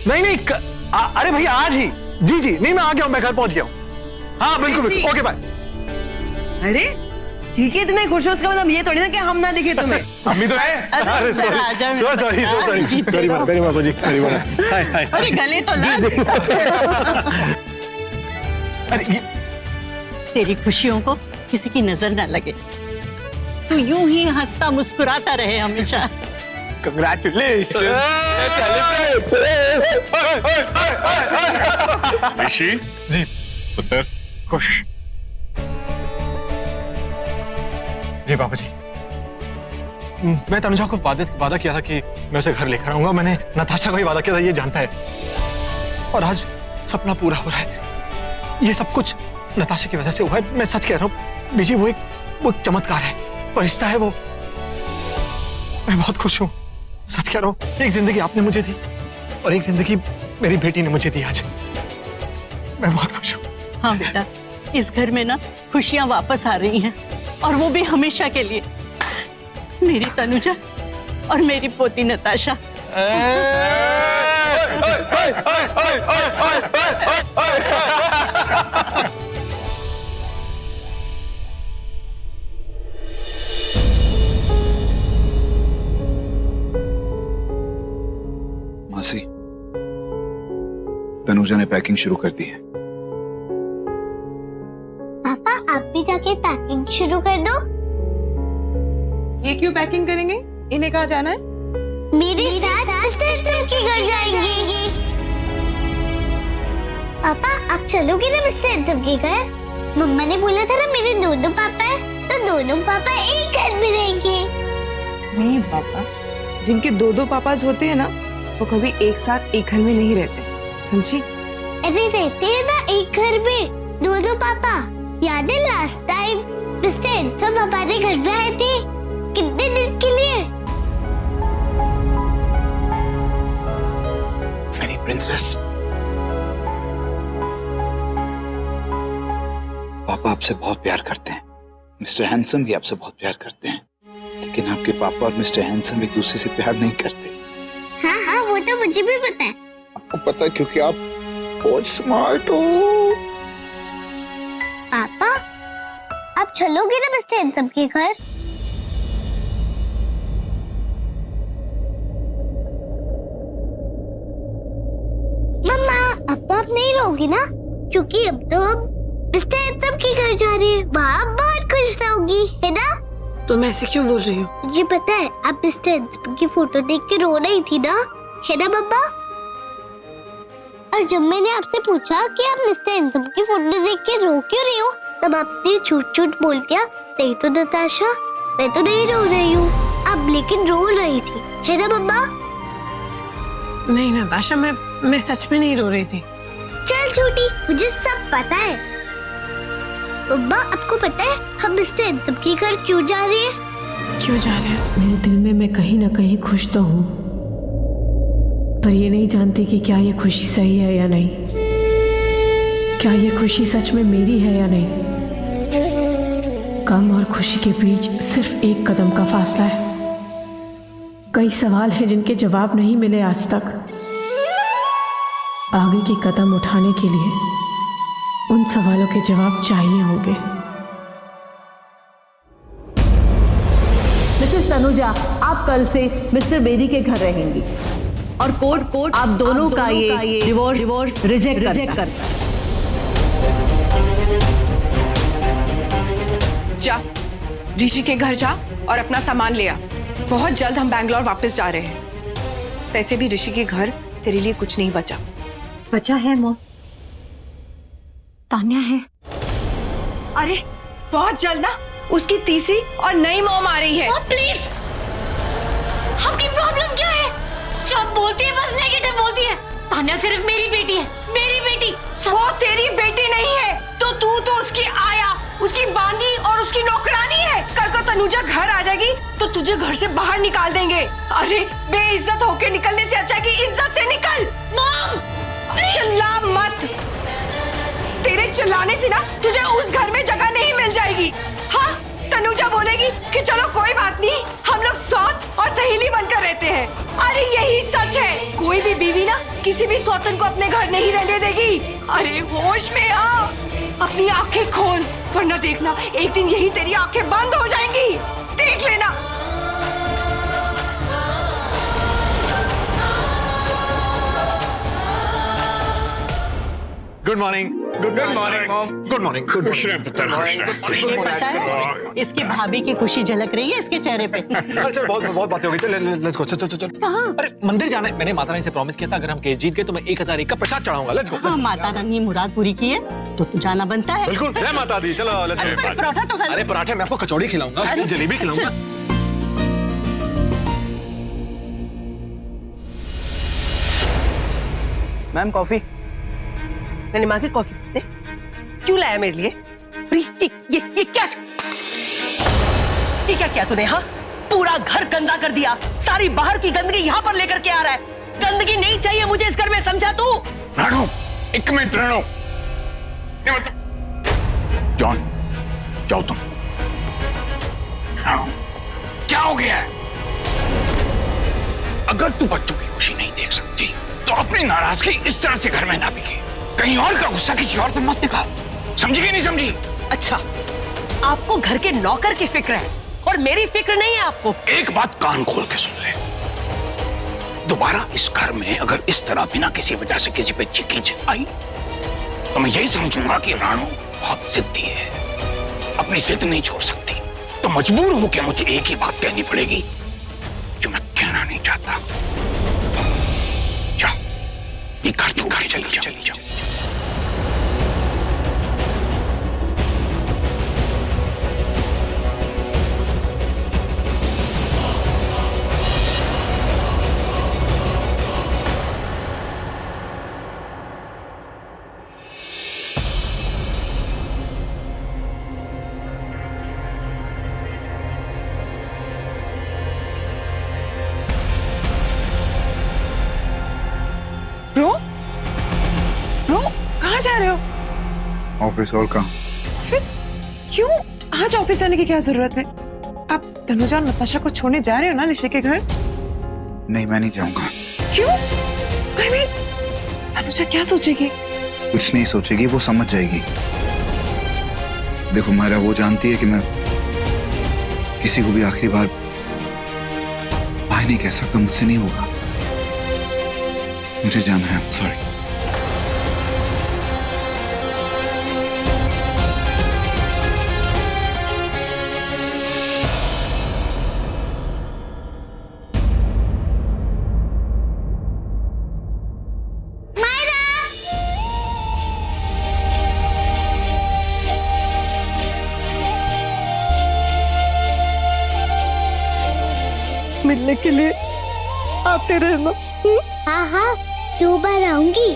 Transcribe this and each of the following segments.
नहीं नहीं अरे भैया आज ही। जी जी नहीं मैं आ गया हूँ, मैं घर पहुंच गया हूँ। हाँ बिल्कुल बिल्कुल, ओके बाय। अरे ठीक है, इतने खुश हो उसका मतलब ये थोड़ी ना कि हम ना दिखे तुम्हें। अम्मी तो है। अरे सॉरी वेरी मच जी, वेरी मच। हाय हाय। अरे गले तो लग। अरे ये तेरी खुशियों को किसी की नजर ना लगे, तू यूं ही हंसता मुस्कुराता रहे हमेशा। कांग्रेचुलेशन। ऋषि जी पुत्र खुश। जी पापा जी, मैं तनुजा को वादा किया था कि मैं उसे घर लेकर आऊंगा। मैंने नताशा को ही वादा किया था, ये जानता है। और आज सपना पूरा हो रहा है। ये सब कुछ नताशा की वजह से हुआ है, मैं सच कह रहा हूँ बीजी। वो एक चमत्कार है, परिश्ता है वो। मैं बहुत खुश हूँ, सच कह रहा हूँ। एक जिंदगी आपने मुझे दी और एक जिंदगी मेरी बेटी ने मुझे दी आज। मैं बहुत खुश हूँ। हाँ बेटा, इस घर में ना खुशियां वापस आ रही हैं, और वो भी हमेशा के लिए। मेरी तनुजा और मेरी पोती नताशा। मासी, तनुजा ने पैकिंग शुरू कर दी है। पापा आप भी जाके पैकिंग शुरू कर दो। ये क्यों पैकिंग करेंगे? इन्हें कहाँ जाना है? मेरे साथ मिस्टर के घर जाएंगे। पापा आप चलोगे ना मिस्टर के घर? मम्मा ने बोला था ना मेरे दो पापा है, तो दोनों पापा एक घर में रहेंगे। नहीं पापा, जिनके दो पापाज होते हैं ना, वो कभी एक साथ एक घर में नहीं रहते, समझी? अरे रहते हैं ना एक घर में दो पापा। याद है लास्ट टाइम मिस्टर सब हमारे घर में आए थे, कितने दिन के लिए? मेरी प्रिंसेस, पापा आपसे बहुत प्यार करते हैं, मिस्टर हैंडसम भी आपसे बहुत प्यार करते हैं, लेकिन आपके पापा और मिस्टर हैंडसम एक दूसरे से प्यार नहीं करते। हाँ हाँ वो तो मुझे भी पता है। आपको पता है क्योंकि आप बहुत स्मार्ट हो। पापा आप चलोगे ना मिस्टर हैंडसम के घर? मम्मा अब तो आप नहीं रहोगी ना, क्योंकि अब तो हम मिस्टर हैंडसम के घर जा रहे हैं। वहाँ बहुत खुश रहोगी, है ना? तुम ऐसे क्यों बोल रही हो? मुझे पता है आप मिस्टर हैंडसम की फोटो देख के रो रही थी ना, है ना मम्मा? और जब मैंने आपसे पूछा कि आप मिस्टर हैंडसम की फोटो देख के रो क्यों रही हो, तब आपने झूठ बोल दिया, नहीं तो नताशा मैं तो नहीं रो रही हूँ, आप लेकिन रो रही थी, है ना मम्मा? नहीं नताशा, मैं सच में नहीं रो रही थी। चल झूठी, मुझे सब पता है। मम्मा आपको पता है हम मिस्टर हैंडसम के घर क्यों जा रहे हैं? क्यों जा रहे हैं? मेरे दिल में मैं कहीं ना कहीं खुश तो हूँ, पर ये नहीं जानती कि क्या ये खुशी सही है या नहीं, क्या ये खुशी सच में मेरी है या नहीं। गम और खुशी के बीच सिर्फ एक कदम का फासला है। कई सवाल हैं जिनके जवाब नहीं मिले आज तक। आगे के कदम उठाने के लिए उन सवालों के जवाब चाहिए होंगे। मिसेस तनुजा, आप कल से मिस्टर बेदी के घर रहेंगी और कोर्ट आप दोनों का ये डिवोर्स रिजेक्ट करता है। जा ऋषि के घर जा और अपना सामान ले आ। बहुत जल्द हम बैंगलोर वापस जा रहे हैं। वैसे भी ऋषि के घर तेरे लिए कुछ नहीं बचा। बचा है मॉम, तान्या है। अरे बहुत जल्द ना उसकी तीसरी और नई मॉम आ रही है। प्लीज, आपकी प्रॉब्लम क्या है? जब बोलती है बस नेगेटिव बोलती है। तान्या सिर्फ मेरी बेटी है, मेरी बेटी। वो तेरी बेटी नहीं है तो तू तो उसकी आया, उसकी बांदी और उसकी नौकरानी है। कल को तनुजा घर आ जाएगी तो तुझे घर से बाहर निकाल देंगे। अरे बेइज्जत होके निकलने से अच्छा है कि इज्जत से निकल। मॉम चिल्ला मत, तेरे चिल्लाने से ना तुझे उस घर में जगह नहीं मिल जाएगी। हाँ, तनुजा बोलेगी कि चलो कोई बात नहीं, हम लोग सौत और सहेली बनकर रहते हैं। अरे यही सच है। कोई भी बीवी ना किसी भी सौतन को अपने घर नहीं रहने देगी। अरे होश में आ, अपनी आंखें खोल, वरना देखना एक दिन यही तेरी आंखें बंद हो जाएंगी। देख लेना। Good morning. Good morning, Mom. Good morning. खुश रहे पुत्र, खुश रहे। ये पता है इसकी भाभी की खुशी झलक रही है इसके चेहरे पे। अरे चल, बहुत बातें हो गई। चल लेट्स गो। चल। कहाँ? अरे मंदिर जाना है। मैंने माता रानी से प्रॉमिस किया था अगर हम केस जीत गए तो मैं 1001 का प्रसाद चढ़ाऊंगा। Let's go. हाँ, माता रानी मुराद पूरी की है तो तू जाना बनता है। बिल्कुल। जय माता दी। चलो लेट्स अरे गो। पर पराठा तो खा लो। अरे पराठे मैं आपको कचौड़ी खिलाऊंगा, उसकी जलेबी खिलाऊंगा। Ma'am coffee. मैंने मांगी कॉफी तुझसे, क्यों लाया मेरे लिए? अरे ये क्या किया तूने? हाँ, पूरा घर गंदा कर दिया, सारी बाहर की गंदगी यहाँ पर लेकर के आ रहा है। गंदगी नहीं चाहिए मुझे इस घर में, समझा तू? राणो, एक मिनट राणो। ये मतलब जॉन, जाओ तुम। राणो, क्या हो गया है? अगर तू बच्चों की खुशी नहीं देख सकती तो अपनी नाराजगी इस तरह से घर में ना बिके। कहीं और का गुस्सा किसी और पे मत दिखाओ। समझी कि नहीं समझी? अच्छा, आपको घर के नौकर की फिक्र है और मेरी फिक्र नहीं है आपको। एक बात कान खोल के सुन ले, दोबारा इस घर में अगर इस तरह बिना किसी वजह से किसी पे चिकी आई तो मैं यही समझूंगा कि राणो बहुत जिद्दी है, अपनी जिद नहीं छोड़ सकती। तो मजबूर होकर मुझे एक ही बात कहनी पड़ेगी जो मैं कहना नहीं चाहता। जाओ, ये घर छोड़ के चली जाओ। रो कहाँ जा रहे हो? ऑफिस। और कहाँ? ऑफिस? क्यों? आज ऑफिस जाने की क्या जरूरत है? आप तनुजा और नताशा को छोड़ने जा रहे हो ना निशा के घर? नहीं, मैं नहीं जाऊंगा। क्यों? I mean, तनुजा क्या सोचेगी? कुछ नहीं सोचेगी, वो समझ जाएगी। देखो मायरा, वो जानती है कि मैं किसी को भी आखिरी बार भाई नहीं कह सकता, मुझसे नहीं होगा। मुझे जाना है, सॉरी। मिलने के लिए आते रहना। हाँ, क्यों बार आऊंगी।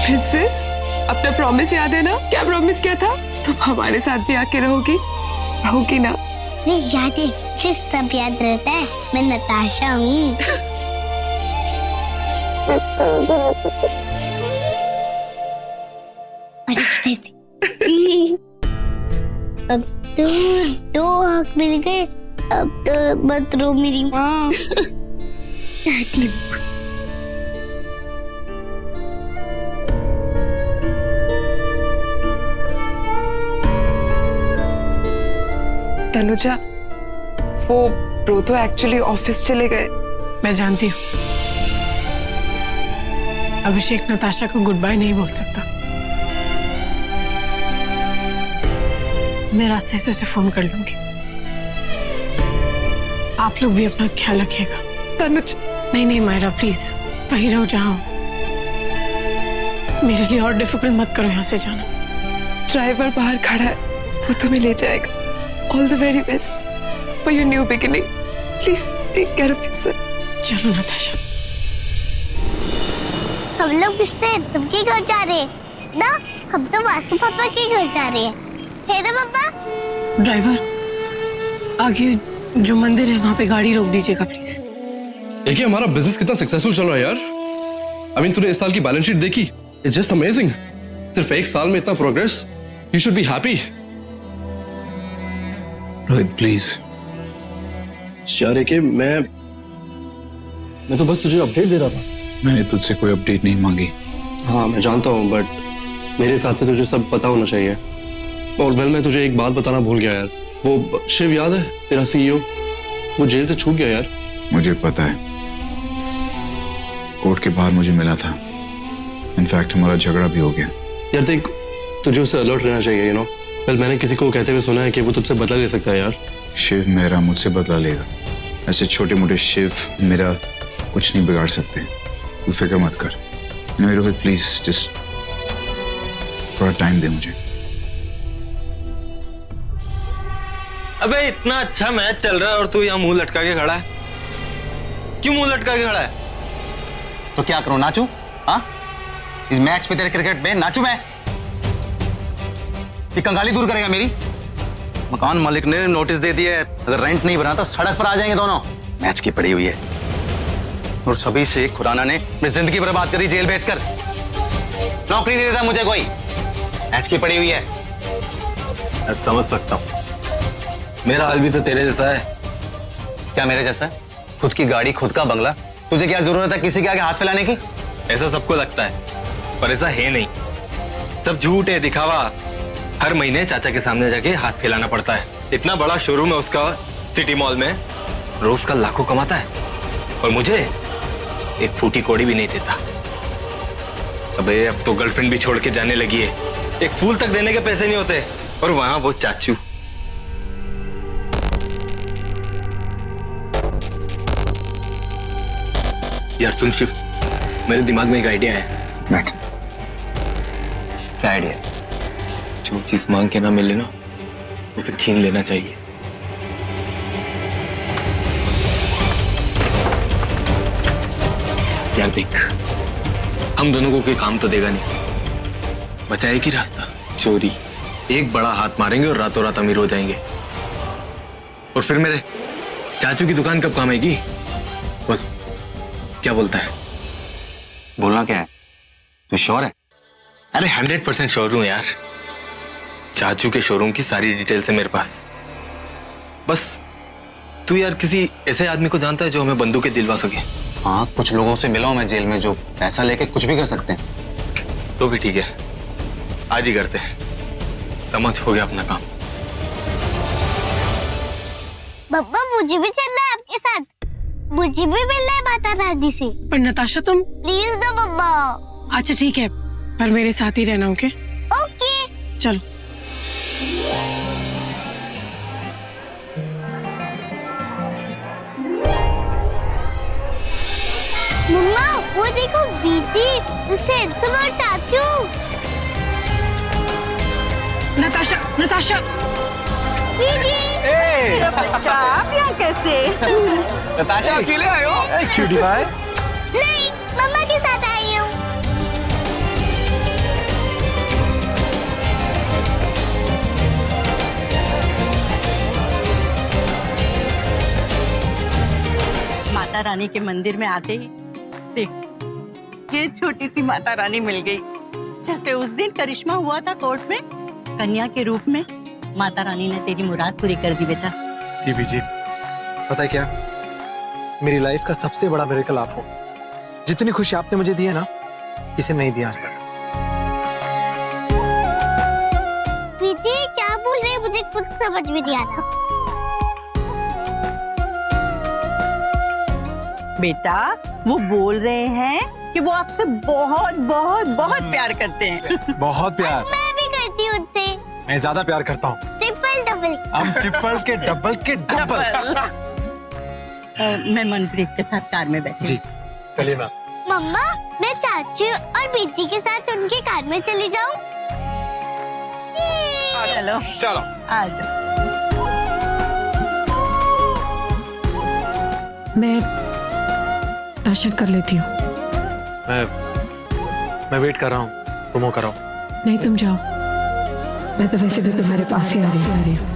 प्रिंसेस, अपना प्रॉमिस याद है ना? क्या प्रॉमिस किया था? तुम हमारे साथ भी आके रहोगी ना? अरे याद है, मुझे सब याद रहता है। मैं नताशा हूँ। अब तो 2 हक मिल गए। अब तो मत रो मेरी माँ। दादी तनुजा, वो ब्रो तो एक्चुअली ऑफिस चले गए। मैं जानती हूँ अभिषेक नताशा को गुड बाय नहीं बोल सकता। मैं रास्ते से उसे फोन कर लूंगी। आप लोग भी अपना ख्याल रखिएगा। तनुज, नहीं मायरा, प्लीज वहीं रहो जहाँ हो। मेरे लिए और डिफिकल्ट मत करो यहाँ से जाना। ड्राइवर बाहर खड़ा है, वो तुम्हें ले जाएगा। All the very best for your new beginning. Please take care of yourself. चलो नताशा। हम लोग मिस्टर हैंडसम के घर जा रहे हैं ना? हम तो वासु पापा के घर जा रहे हैं, है ना पापा? ड्राइवर, आगे जो मंदिर है वहाँ पे गाड़ी रोक दीजिएगा प्लीज। देखिए हमारा बिजनेस कितना सक्सेसफुल चल रहा है यार। तूने इस साल की बैलेंस शीट देखी? It's just amazing. सिर्फ 1 साल में इतना progress, You should be happy. Rohit please. यार एके मैं तो बस तुझे अपडेट दे रहा था। मैंने तुझसे कोई अपडेट नहीं मांगी। हाँ मैं जानता हूँ, बट मेरे हिसाब से तुझे सब पता होना चाहिए। और वेल मैं तुझे एक बात बताना भूल गया यार। वो शिव याद है तेरा CEO? वो जेल से छूट गया यार। मुझे पता है, कोर्ट के बाहर मुझे मिला था। इनफैक्ट हमारा झगड़ा भी हो गया। यार देख, तुझे उससे अलर्ट रहना चाहिए, यू नो। वेल मैंने किसी को कहते हुए सुना है कि वो तुझसे बदला ले सकता है यार। शिव मेरा मुझसे बदला लेगा। ऐसे छोटे मोटे शिव मेरा कुछ नहीं बिगाड़ सकते। तू फिक्र मत कर। रोहित प्लीज जस्ट थोड़ा टाइम दे मुझे। अबे इतना अच्छा मैच चल रहा है और तू यहाँ मुंह लटका के खड़ा है। क्यों मुंह लटका के खड़ा है? तो क्या करूं, नाचूं? हाँ, इस मैच पे तेरे क्रिकेट में नाचूं मैं? ये कंगाली दूर करेगा मेरी? मकान मालिक ने नोटिस दे दिया है, अगर रेंट नहीं बना तो सड़क पर आ जाएंगे दोनों। मैच की पड़ी हुई है और सभी से खुराना ने मेरी जिंदगी बर्बाद करी जेल भेजकर। नौकरी नहीं देता मुझे कोई, मैच की पड़ी हुई है। मैं समझ सकता हूं, मेरा हाल भी तो तेरे जैसा है। क्या मेरे जैसा है? खुद की गाड़ी, खुद का बंगला, तुझे क्या जरूरत है किसी के आगे हाथ फैलाने की? ऐसा सबको लगता है, पर ऐसा है नहीं। सब झूठ है, दिखावा। हर महीने चाचा के सामने जाके हाथ फैलाना पड़ता है। इतना बड़ा शोरूम है उसका सिटी मॉल में, रोज का लाखों कमाता है और मुझे एक फूटी कौड़ी भी नहीं देता। अबे अब तो गर्लफ्रेंड भी छोड़ के जाने लगी है, एक फूल तक देने के पैसे नहीं होते। और वहां वो चाचू। यार सुन शिव, मेरे दिमाग में एक आइडिया है। बैठ। क्या आइडिया? जो चीज मांग के ना मिले ना, उसे छीन लेना चाहिए। यार देख, हम दोनों को कोई काम तो देगा नहीं, बचा एक ही रास्ता, चोरी। एक बड़ा हाथ मारेंगे और रातों रात अमीर हो जाएंगे। और फिर मेरे चाचू की दुकान कब काम आएगी? बोल, क्या बोलता है? बोलना क्या है? तू श्योर है? अरे 100% श्योर हूं यार। चाचू के शोरूम की सारी डिटेल्स है मेरे पास। बस तू यार किसी ऐसे आदमी को जानता है जो हमें बंदूकें दिलवा सके? हाँ, कुछ लोगों से मिला हूं मैं जेल में जो पैसा लेके कुछ भी कर सकते हैं। तो भी ठीक है, आज ही करते हैं। समझ हो गया अपना काम। बब्बा मुझे भी चलना है आपके साथ, मुझे भी मिलना है माता दादी से। पर नताशा तुम प्लीज ना बब्बा। अच्छा ठीक है, पर मेरे साथ ही रहना। ओके ओके चलो। मम्मा वो देखो, बीजी, उससे हैंडसम और चाचू। नताशा, नताशा। बीजी। बच्चा आप यहाँ कैसे? नताशा अकेले आए हो? Cutie pie. नहीं, मम्मा के साथ आई हूँ। माता रानी के मंदिर में आते ही देख, ये छोटी सी माता रानी मिल गई। जैसे उस दिन करिश्मा हुआ था कोर्ट में, कन्या के रूप में माता रानी ने तेरी मुराद पूरी कर दी बेटा। जी बीजी, पता है क्या, मेरी लाइफ का सबसे बड़ा मिरेकल आप हो। जितनी खुशी आपने मुझे दी है ना, किसी ने नहीं दी आज तक। बीजी क्या बोल रहे हैं, मुझे कुछ समझ में नहीं आ रहा। बेटा वो बोल रहे हैं कि वो आपसे बहुत बहुत बहुत प्यार करते हैं। बहुत प्यार। मैं भी करती हूँ उनसे। मैं ज्यादा प्यार करता हूँ। Triple double. हम ट्रिपल के डबल के डबल। मैं मनप्रीत के साथ कार में बैठी। जी चलिए मैम। मम्मा मैं चाचू और बीजी के साथ उनके कार में चली जाऊँ? चलो चलो आ जाओ। मैं दर्शन कर लेती हूँ। मैं वेट कर रहा हूँ, तुम वो कराओ। नहीं तुम जाओ, मैं तो वैसे भी तुम्हारे पास ही आ रही हूँ।